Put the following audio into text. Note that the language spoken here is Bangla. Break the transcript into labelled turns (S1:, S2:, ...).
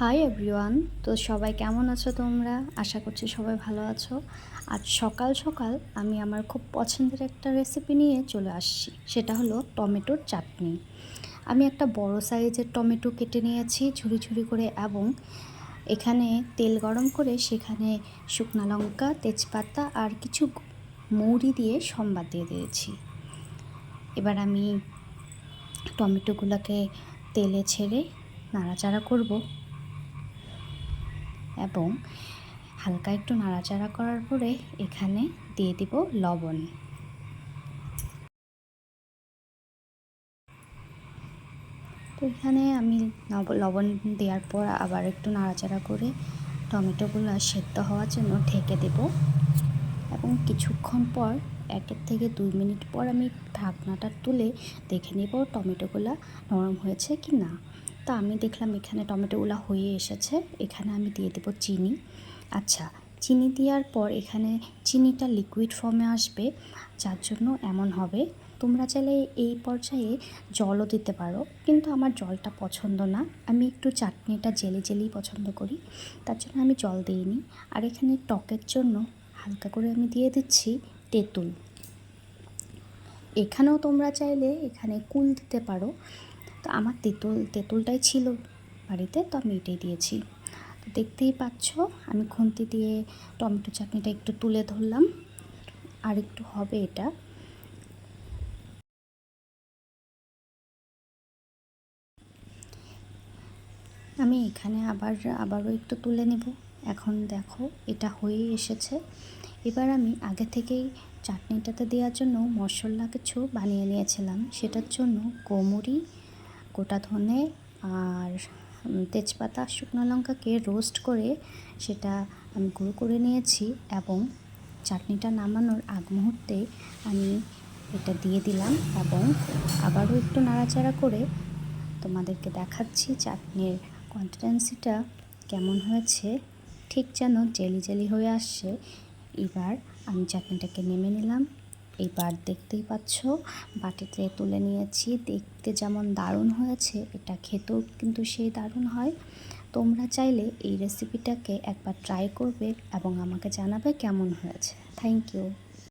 S1: Hi everyone. তো সবাই কেমন আছো তোমরা? আশা করছি সবাই ভালো আছো। আজ সকাল সকাল আমি আমার খুব পছন্দের একটা রেসিপি নিয়ে চলে আসছি, সেটা হলো টমেটোর চাটনি। আমি একটা বড় সাইজের টমেটো কেটে নিয়েছি ঝুরি ঝুরি করে, এবং এখানে তেল গরম করে সেখানে শুকনো লঙ্কা, তেজপাতা আর কিছু মৌরি দিয়ে সম্বাদ দিয়ে দিয়েছি। এবার আমি টমেটোগুলোকে তেলে ছেড়ে নাড়াচাড়া করব, এবং হালকা একটু নাড়াচাড়া করার পরে এখানে দিয়ে দিব লবণ। তো এখানে আমি লবণ দেওয়ার পর আবার একটু নাড়াচাড়া করে টমেটোগুলো সেদ্ধ হওয়ার জন্য ঢেকে দেব, এবং কিছুক্ষণ পর 1 থেকে 2 মিনিট পর আমি ঢাকনাটা তুলে দেখে নেব টমেটোগুলো নরম হয়েছে কি না। তো আমি দেখলাম এখানে টমেটোগুলো হয়ে এসেছে। এখানে আমি দিয়ে দেব চিনি। আচ্ছা, চিনি দেওয়ার পর এখানে চিনিটা লিকুইড ফর্মে আসবে, যার জন্য এমন হবে। তোমরা চাইলে এই পর্যায়ে জলও দিতে পারো, কিন্তু আমার জলটা পছন্দ না। আমি একটু চাটনিটা জেলি জেলি পছন্দ করি, তার জন্য আমি জল দিইনি। আর এখানে টকের জন্য হালকা করে আমি দিয়ে দিচ্ছি তেঁতুল। এখানেও তোমরা চাইলে এখানে কুল দিতে পারো। তো আমার তেঁতুলটাই ছিল বাড়িতে, তো আমি এটাই দিয়েছি। তো দেখতেই পাচ্ছ আমি খুন্তি দিয়ে টমেটো চাটনিটা একটু তুলে ধরলাম, আর একটু হবে এটা। আমি এখানে আবারও একটু তুলে নেব। এখন দেখো এটা হয়ে এসেছে। এবার আমি আগে থেকেই চাটনিটাতে দেওয়ার জন্য মশলা কিছু বানিয়ে নিয়েছিলাম। সেটার জন্য গোমরি, গোটা ধনে আর তেজপাতা, শুকনো লঙ্কাকে রোস্ট করে সেটা আমি গুঁড়ো করে নিয়েছি, এবং চাটনিটা নামানোর আগ মুহূর্তে আমি এটা দিয়ে দিলাম, এবং আবারও একটু নাড়াচাড়া করে তোমাদেরকে দেখাচ্ছি চাটনির কনসিস্টেন্সিটা কেমন হয়েছে। ঠিক যেন জেলি জেলি হয়ে আসছে। এবার আমি চাটনিটাকে নেমে নিলাম। এবার দেখতেই পাচ্ছ বাটিতে তুলে নিয়েছি। দেখতে যেমন দারুণ হয়েছে, এটা খেতেও কিন্তু সেই দারুণ হয়। তোমরা চাইলে এই রেসিপিটাকে একবার ট্রাই করবে এবং আমাকে জানাবে কেমন হয়েছে। Thank you.